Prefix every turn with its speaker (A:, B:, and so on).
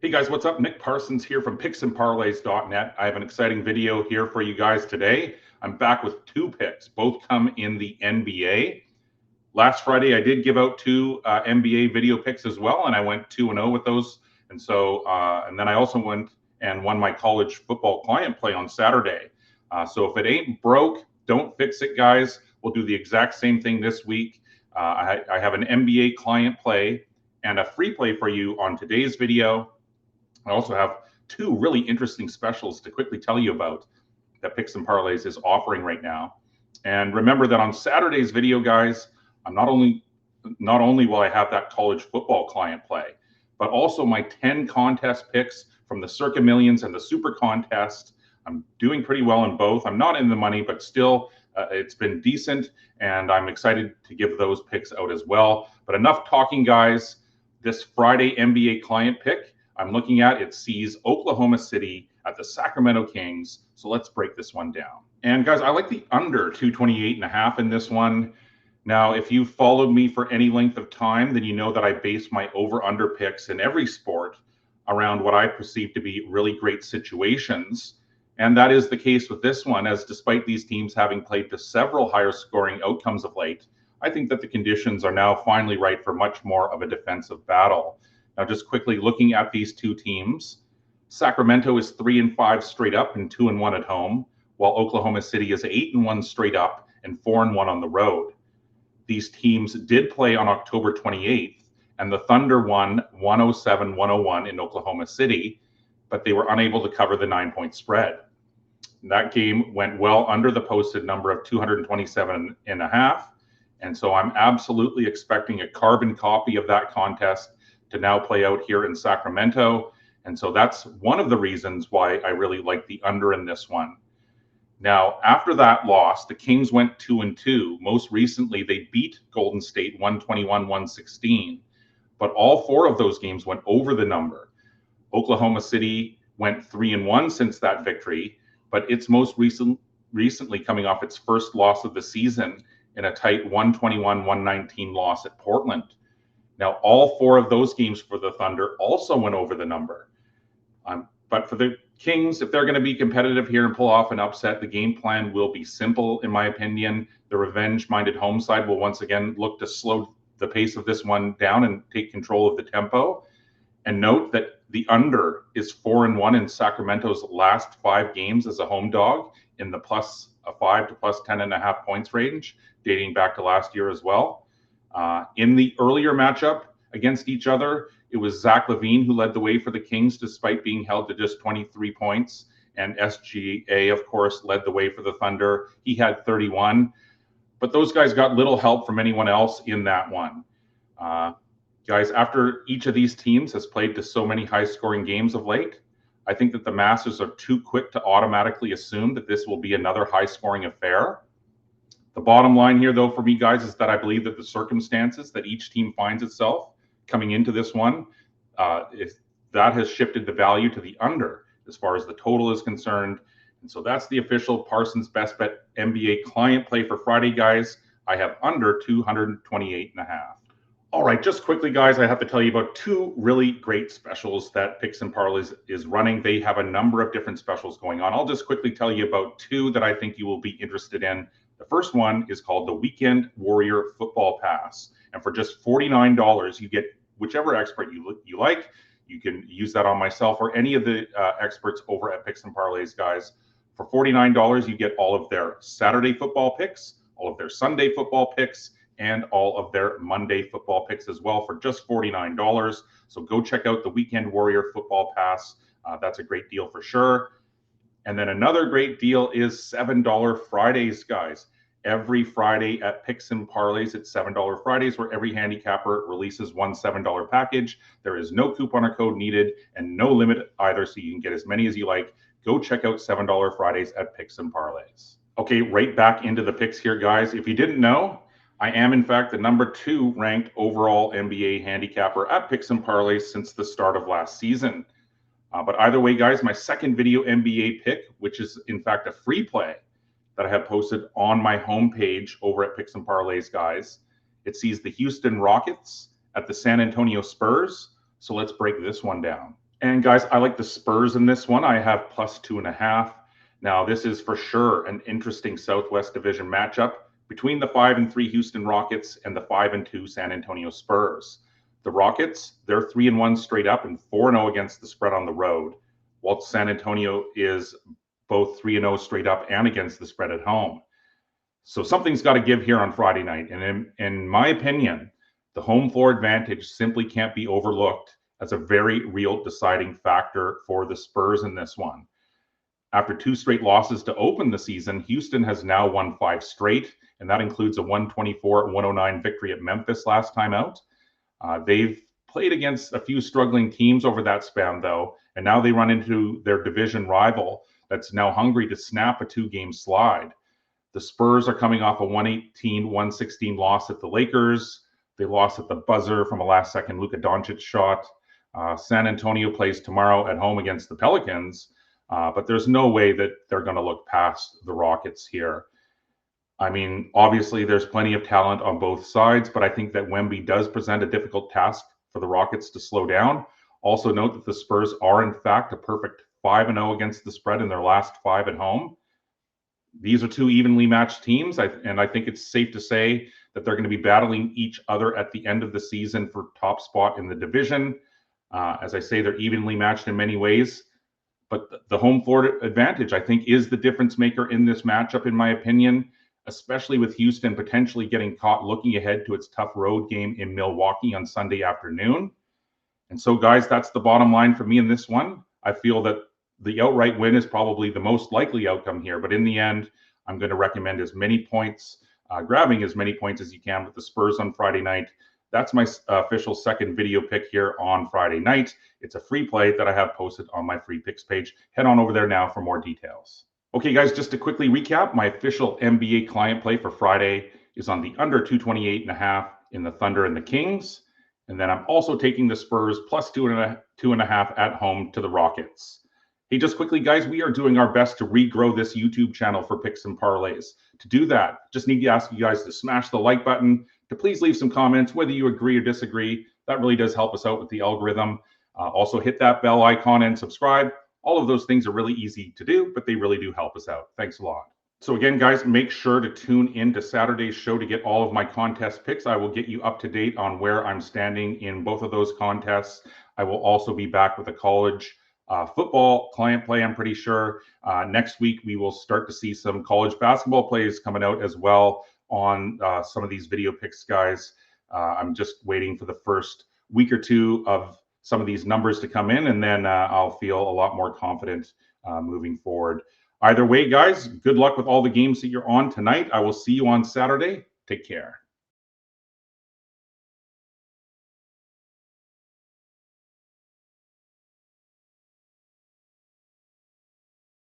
A: Hey guys, what's up? Nick Parsons here from picksandparlays.net. I have an exciting video here for you guys today. I'm back with two picks. Both come in the NBA. Last Friday, I did give out two NBA video picks as well, and I went 2-0 with those. And then I also went and won my college football client play on Saturday. So if it ain't broke, don't fix it, guys. We'll do the exact same thing this week. I have an NBA client play and a free play for you on today's video. I also have two really interesting specials to quickly tell you about that Picks and Parlays is offering right now. And remember that on Saturday's video, guys, I'm not only will I have that college football client play, but also my 10 contest picks from the Circa Millions and the Super Contest. I'm doing pretty well in both. I'm not in the money, but still, it's been decent, and I'm excited to give those picks out as well. But enough talking, guys. This Friday NBA client pick I'm looking at, it sees Oklahoma City at the Sacramento Kings. So let's break this one down. And guys, I like the under 228.5 in this one. Now, if you've followed me for any length of time, then you know that I base my over-under picks in every sport around what I perceive to be really great situations. And that is the case with this one, as despite these teams having played to several higher scoring outcomes of late, I think that the conditions are now finally right for much more of a defensive battle. Now, just quickly looking at these two teams, Sacramento is 3-5 straight up and 2-1 at home, while Oklahoma City is 8-1 straight up and 4-1 on the road. These teams did play on October 28th, and the Thunder won 107-101 in Oklahoma City, but they were unable to cover the 9-point spread. That game went well under the posted number of 227.5, and so I'm absolutely expecting a carbon copy of that contest to now play out here in Sacramento. And so that's one of the reasons why I really like the under in this one. Now, after that loss, the Kings went 2-2. Most recently, they beat Golden State 121-116. But all four of those games went over the number. Oklahoma City went 3-1 since that victory, but it's most recently coming off its first loss of the season in a tight 121-119 loss at Portland. Now, all four of those games for the Thunder also went over the number. But for the Kings, if they're going to be competitive here and pull off an upset, the game plan will be simple, in my opinion. The revenge-minded home side will once again look to slow the pace of this one down and take control of the tempo. And note that the under is 4-1 in Sacramento's last 5 games as a home dog in the +5 to +10.5 points range, dating back to last year as well. In the earlier matchup against each other, it was Zach LaVine who led the way for the Kings despite being held to just 23 points. And SGA, of course, led the way for the Thunder. He had 31. But those guys got little help from anyone else in that one. Guys, after each of these teams has played to so many high-scoring games of late, I think that the Masters are too quick to automatically assume that this will be another high-scoring affair. The bottom line here, though, for me, guys, is that I believe that the circumstances that each team finds itself coming into this one, that has shifted the value to the under as far as the total is concerned. And so that's the official Parsons Best Bet NBA client play for Friday, guys. I have under 228.5. All right, just quickly, guys, I have to tell you about two really great specials that Picks and Parlays is running. They have a number of different specials going on. I'll just quickly tell you about two that I think you will be interested in. The first one is called the Weekend Warrior Football Pass. And for just $49, you get whichever expert you like. You can use that on myself or any of the experts over at Picks and Parlays, guys. For $49, you get all of their Saturday football picks, all of their Sunday football picks, and all of their Monday football picks as well for just $49. So go check out the Weekend Warrior Football Pass. That's a great deal for sure. And then another great deal is $7 Fridays, guys. Every Friday at Picks and Parlays, it's $7 Fridays, where every handicapper releases one $7 package. There is no coupon or code needed and no limit either, so you can get as many as you like. Go check out $7 Fridays at Picks and Parlays. Okay, right back into the picks here, guys. If you didn't know, I am, in fact, the #2 ranked overall NBA handicapper at Picks and Parlays since the start of last season. But either way, guys, my second video NBA pick, which is, in fact, a free play that I have posted on my homepage over at Picks and Parlays, guys. It sees the Houston Rockets at the San Antonio Spurs. So let's break this one down. And guys, I like the Spurs in this one. I have +2.5. Now, this is for sure an interesting Southwest Division matchup between the 5-3 Houston Rockets and the 5-2 San Antonio Spurs. The Rockets, they're 3-1 straight up and 4-0 against the spread on the road, while San Antonio is both 3-0 straight up and against the spread at home. So something's got to give here on Friday night. And in my opinion, the home floor advantage simply can't be overlooked as a very real deciding factor for the Spurs in this one. After 2 straight losses to open the season, Houston has now won 5 straight, and that includes a 124-109 victory at Memphis last time out. They've played against a few struggling teams over that span, though, and now they run into their division rival that's now hungry to snap a 2-game slide. The Spurs are coming off a 118-116 loss at the Lakers. They lost at the buzzer from a last-second Luka Doncic shot. San Antonio plays tomorrow at home against the Pelicans, but there's no way that they're going to look past the Rockets here. I mean, obviously, there's plenty of talent on both sides, but I think that Wemby does present a difficult task for the Rockets to slow down. Also note that the Spurs are, in fact, a perfect 5-0 against the spread in their last 5 at home. These are 2 evenly matched teams, and I think it's safe to say that they're going to be battling each other at the end of the season for top spot in the division. As I say, they're evenly matched in many ways, but the home floor advantage, I think, is the difference maker in this matchup, in my opinion, especially with Houston potentially getting caught looking ahead to its tough road game in Milwaukee on Sunday afternoon. And so, guys, that's the bottom line for me in this one. I feel that the outright win is probably the most likely outcome here, but in the end, I'm going to recommend as many points, grabbing as many points as you can with the Spurs on Friday night. That's my official second video pick here on Friday night. It's a free play that I have posted on my free picks page. Head on over there now for more details. Okay, guys, just to quickly recap, my official NBA client play for Friday is on the under 228.5 in the Thunder and the Kings. And then I'm also taking the Spurs +2.5 at home to the Rockets. Hey, just quickly, guys, we are doing our best to regrow this YouTube channel for Picks and Parlays. To do that, just need to ask you guys to smash the like button, to please leave some comments, whether you agree or disagree. That really does help us out with the algorithm. Also, hit that bell icon and subscribe. All of those things are really easy to do, but they really do help us out. Thanks a lot. So again, guys, make sure to tune in to Saturday's show to get all of my contest picks. I will get you up to date on where I'm standing in both of those contests. I will also be back with a college football client play, I'm pretty sure. Next week, we will start to see some college basketball plays coming out as well on some of these video picks, guys. I'm just waiting for the first week or 2 of some of these numbers to come in, and then I'll feel a lot more confident moving forward. Either way, guys, good luck with all the games that you're on tonight. I will see you on Saturday. Take care.